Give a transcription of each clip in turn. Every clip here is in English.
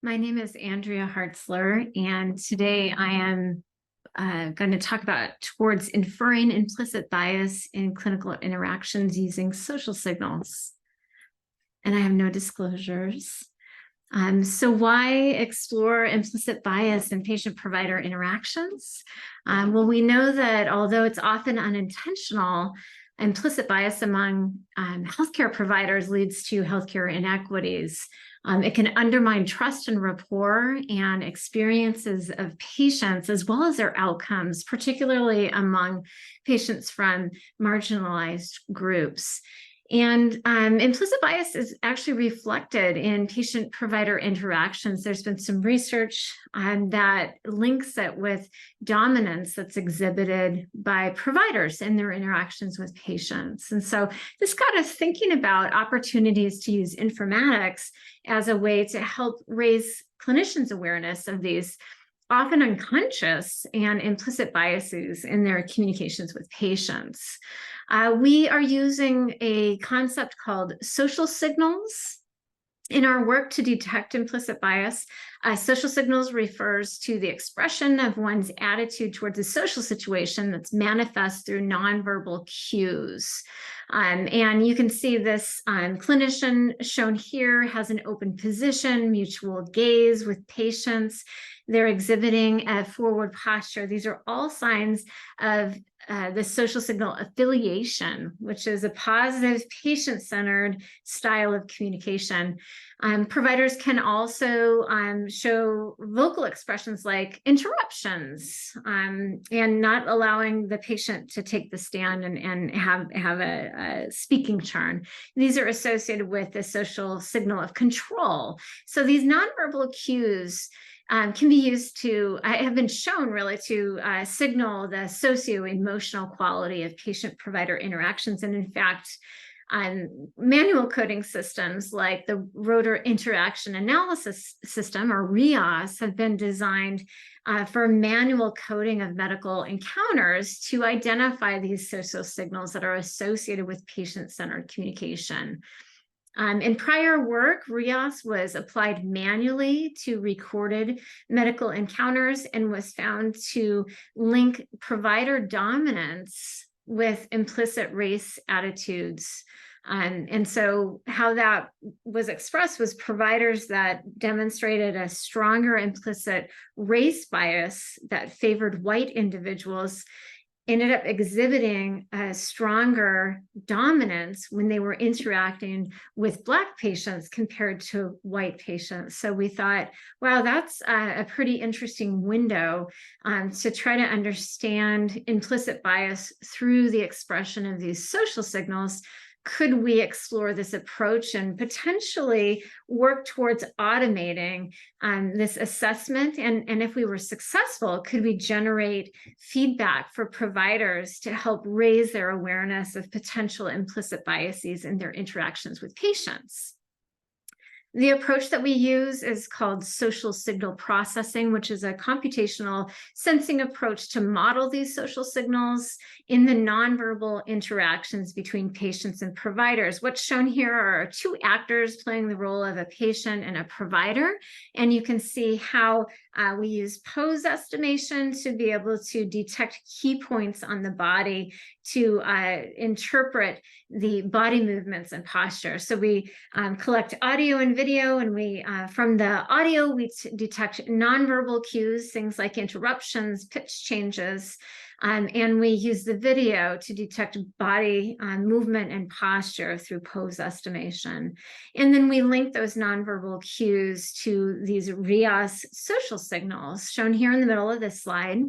My name is Andrea Hartzler, and today I am going to talk about towards inferring implicit bias in clinical interactions using social signals. And I have no disclosures. So why explore implicit bias in patient-provider interactions? Well, we know that although it's often unintentional, implicit bias among healthcare providers leads to healthcare inequities. It can undermine trust and rapport and experiences of patients, as well as their outcomes, particularly among patients from marginalized groups. And implicit bias is actually reflected in patient-provider interactions. There's been some research that links it with dominance that's exhibited by providers in their interactions with patients. And so this got us thinking about opportunities to use informatics as a way to help raise clinicians' awareness of these often unconscious and implicit biases in their communications with patients. We are using a concept called social signals in our work to detect implicit bias. Social signals refers to the expression of one's attitude towards a social situation that's manifest through nonverbal cues. And you can see this clinician shown here has an open position, mutual gaze with patients. They're exhibiting a forward posture. These are all signs of the social signal affiliation, which is a positive patient-centered style of communication. Providers can also show vocal expressions like interruptions and not allowing the patient to take the stand and have a speaking turn. These are associated with the social signal of control. So these nonverbal cues can be used to, have been shown really to signal the socio-emotional quality of patient-provider interactions. And in fact, manual coding systems like the Rotor Interaction Analysis System, or RIAS, have been designed for manual coding of medical encounters to identify these social signals that are associated with patient-centered communication. In prior work, RIAS was applied manually to recorded medical encounters and was found to link provider dominance with implicit race attitudes. And so how that was expressed was providers that demonstrated a stronger implicit race bias that favored white individuals ended up exhibiting a stronger dominance when they were interacting with Black patients compared to white patients. So we thought, wow, that's a pretty interesting window to try to understand implicit bias through the expression of these social signals. Could we explore this approach and potentially work towards automating this assessment? And if we were successful, could we generate feedback for providers to help raise their awareness of potential implicit biases in their interactions with patients? The approach that we use is called social signal processing, which is a computational sensing approach to model these social signals in the nonverbal interactions between patients and providers. What's shown here are two actors playing the role of a patient and a provider, and you can see how we use pose estimation to be able to detect key points on the body to interpret the body movements and posture. So we collect audio and video, and we from the audio, we detect nonverbal cues, things like interruptions, pitch changes, and we use the video to detect body movement and posture through pose estimation. And then we link those nonverbal cues to these RIAS social signals shown here in the middle of this slide.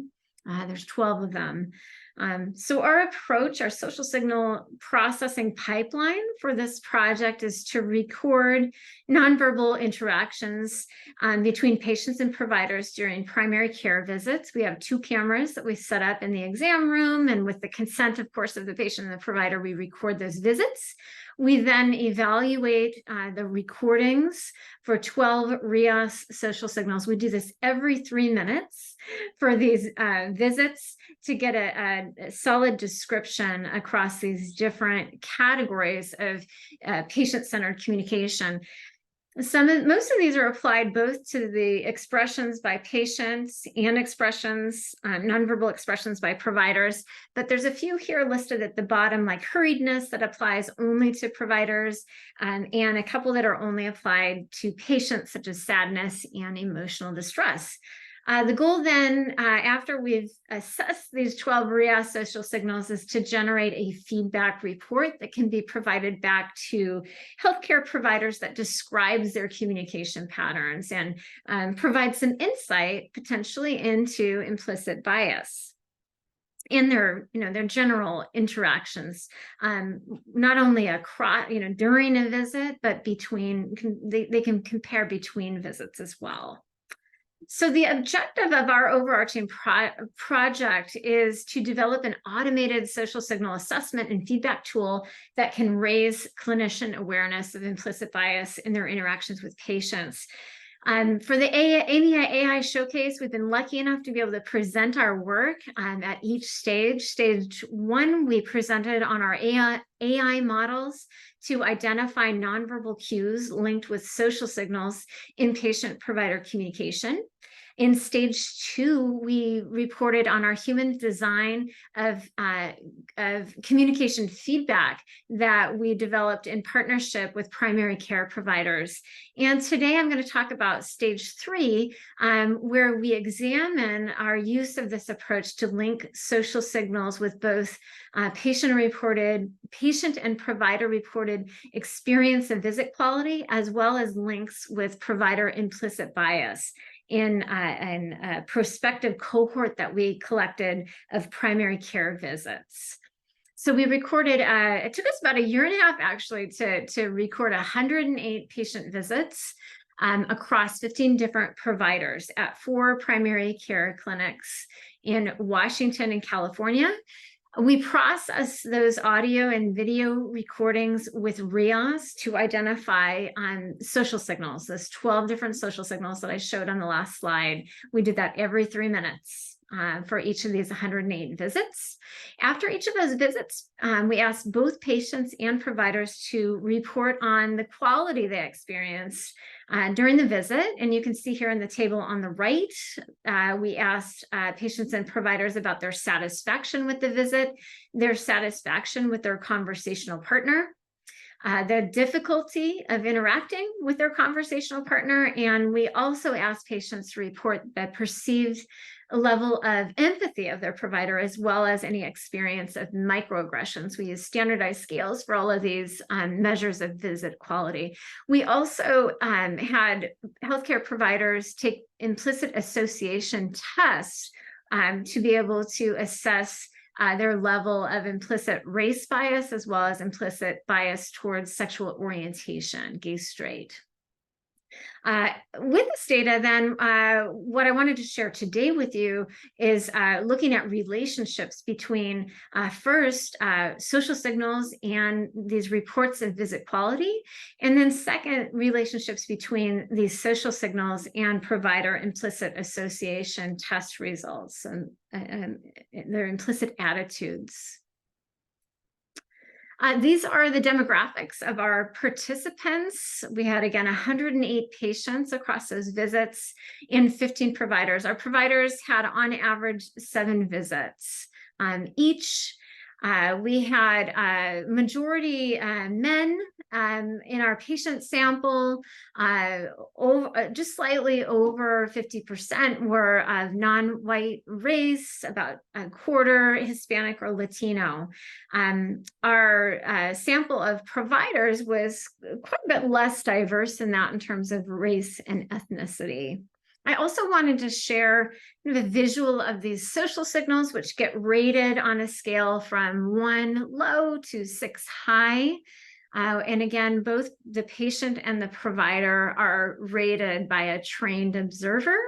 There's 12 of them. So our approach, our social signal processing pipeline for this project is to record nonverbal interactions between patients and providers during primary care visits. We have 2 cameras that we set up in the exam room, and with the consent, of course, of the patient and the provider, we record those visits. We then evaluate the recordings for 12 RIAS social signals. We do this every 3 minutes for these visits to get a solid description across these different categories of patient-centered communication. Most of these are applied both to the expressions by patients and expressions, nonverbal expressions by providers, but there's a few here listed at the bottom, like hurriedness, that applies only to providers, and a couple that are only applied to patients, such as sadness and emotional distress. The goal then, after we've assessed these 12 RIA social signals, is to generate a feedback report that can be provided back to healthcare providers that describes their communication patterns and provides some insight potentially into implicit bias in their general interactions, not only across, during a visit, but between, they can compare between visits as well. So the objective of our overarching project is to develop an automated social signal assessment and feedback tool that can raise clinician awareness of implicit bias in their interactions with patients. For the AMIA AI showcase, we've been lucky enough to be able to present our work at each stage. Stage 1, we presented on our AI models to identify nonverbal cues linked with social signals in patient-provider communication. In stage 2, we reported on our human design of communication feedback that we developed in partnership with primary care providers. And today I'm going to talk about stage 3, where we examine our use of this approach to link social signals with both patient and provider reported experience of visit quality, as well as links with provider implicit bias in a prospective cohort that we collected of primary care visits. So we recorded, it took us about 1.5 years actually to record 108 patient visits across 15 different providers at 4 primary care clinics in Washington and California. We process those audio and video recordings with RIAs to identify social signals, those 12 different social signals that I showed on the last slide. We did that every 3 minutes for each of these 108 visits. After each of those visits, we asked both patients and providers to report on the quality they experienced during the visit. And you can see here in the table on the right, we asked patients and providers about their satisfaction with the visit, their satisfaction with their conversational partner, the difficulty of interacting with their conversational partner. And we also asked patients to report the perceived level of empathy of their provider, as well as any experience of microaggressions. We use standardized scales for all of these measures of visit quality. We also had healthcare providers take implicit association tests to be able to assess their level of implicit race bias, as well as implicit bias towards sexual orientation, gay, straight. With this data, then, what I wanted to share today with you is looking at relationships between, first, social signals and these reports of visit quality, and then second, relationships between these social signals and provider implicit association test results and their implicit attitudes. These are the demographics of our participants. We had, again, 108 patients across those visits and 15 providers. Our providers had, on average, 7 visits each. We had majority men in our patient sample. Just slightly over 50% were of non-white race, about 1/4 Hispanic or Latino. Our sample of providers was quite a bit less diverse than that in terms of race and ethnicity. I also wanted to share the visual of these social signals, which get rated on a scale from 1 low to 6 high. And again, both the patient and the provider are rated by a trained observer.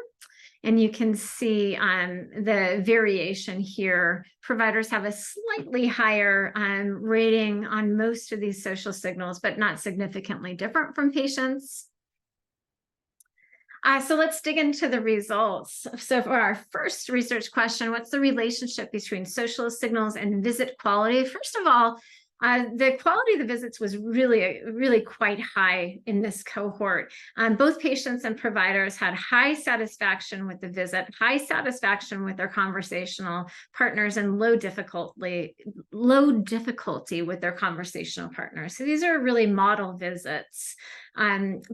And you can see the variation here. Providers have a slightly higher rating on most of these social signals, but not significantly different from patients. So let's dig into the results. So for our first research question, what's the relationship between social signals and visit quality? First of all, The quality of the visits was really quite high in this cohort. Both patients and providers had high satisfaction with the visit, high satisfaction with their conversational partners, and low difficulty with their conversational partners. So these are really model visits.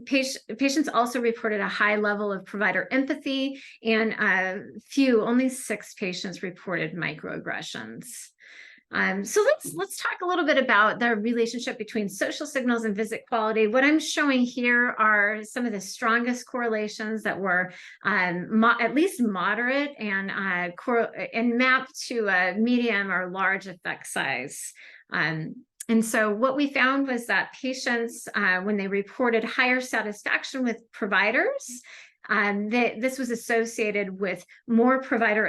Patients also reported a high level of provider empathy, and only 6 patients reported microaggressions. So let's talk a little bit about the relationship between social signals and visit quality. What I'm showing here are some of the strongest correlations that were at least moderate and mapped to a medium or large effect size. And so what we found was that patients, when they reported higher satisfaction with providers, this was associated with more provider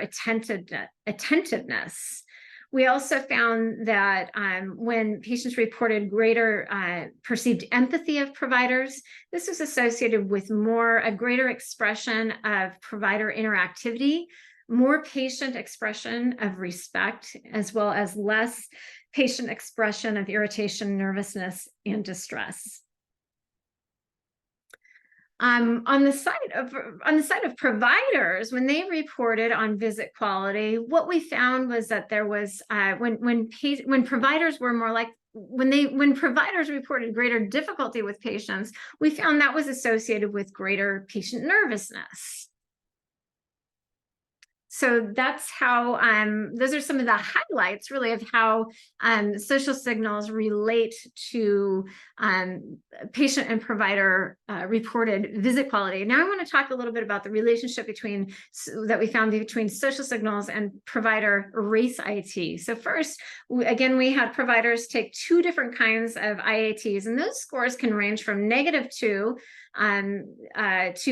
attentiveness. We also found that when patients reported greater perceived empathy of providers, this was associated with a greater expression of provider interactivity, more patient expression of respect, as well as less patient expression of irritation, nervousness, and distress. On the side of providers, when they reported on visit quality, what we found was that there was when providers reported greater difficulty with patients, we found that was associated with greater patient nervousness. So that's how, those are some of the highlights really of how social signals relate to patient and provider reported visit quality. Now I want to talk a little bit about the relationship that we found between social signals and provider race IAT. So first, again, we had providers take 2 different kinds of IATs, and those scores can range from -2 to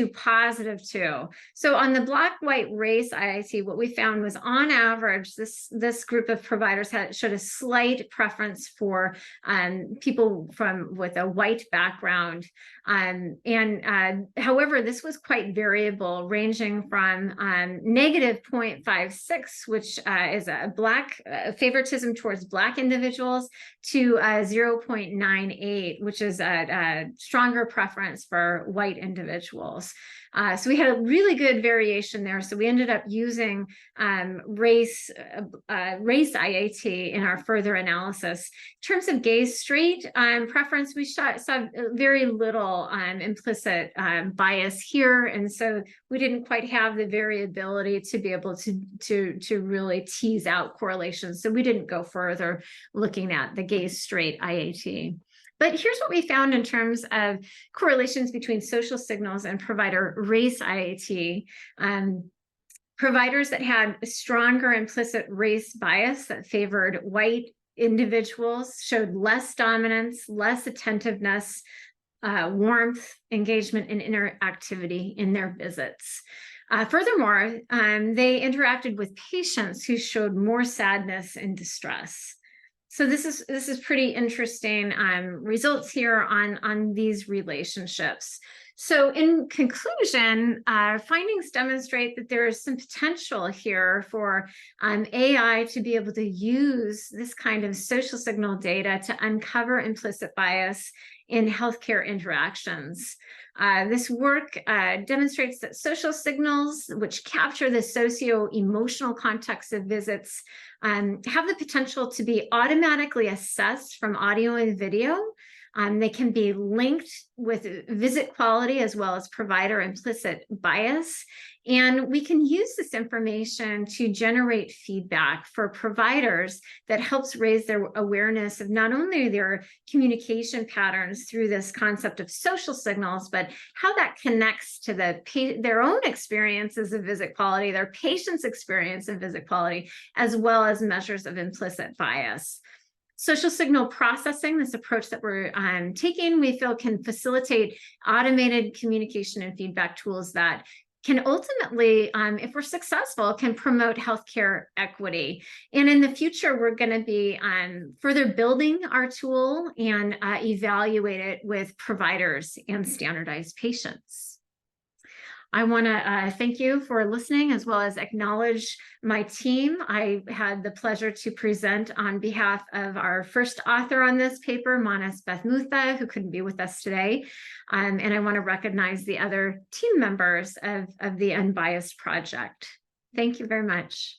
+2. So on the Black-White race IAT, what we found was on average, this group of providers showed a slight preference for people with a white background. However, this was quite variable, ranging from -0.56, which is a favoritism towards Black individuals, to 0.98, which is a stronger preference for white individuals. So we had a really good variation there. So we ended up using race IAT in our further analysis. In terms of gay-straight preference, we saw very little implicit bias here, and so we didn't quite have the variability to be able to really tease out correlations. So we didn't go further looking at the gay-straight IAT. But here's what we found in terms of correlations between social signals and provider race IAT. Providers that had a stronger implicit race bias that favored white individuals showed less dominance, less attentiveness, warmth, engagement, and interactivity in their visits. Furthermore, they interacted with patients who showed more sadness and distress. So this is pretty interesting results here on these relationships. So in conclusion, our findings demonstrate that there is some potential here for AI to be able to use this kind of social signal data to uncover implicit bias in healthcare interactions. This work demonstrates that social signals, which capture the socio-emotional context of visits, have the potential to be automatically assessed from audio and video. They can be linked with visit quality as well as provider implicit bias. And we can use this information to generate feedback for providers that helps raise their awareness of not only their communication patterns through this concept of social signals, but how that connects to their own experiences of visit quality, their patient's experience of visit quality, as well as measures of implicit bias. Social signal processing, this approach that we're taking, we feel can facilitate automated communication and feedback tools that can ultimately, if we're successful, can promote healthcare equity. And in the future, we're going to be further building our tool and evaluate it with providers and standardized patients. I want to thank you for listening, as well as acknowledge my team. I had the pleasure to present on behalf of our first author on this paper, Bedmutha, who couldn't be with us today. And I want to recognize the other team members of the Unbiased Project. Thank you very much.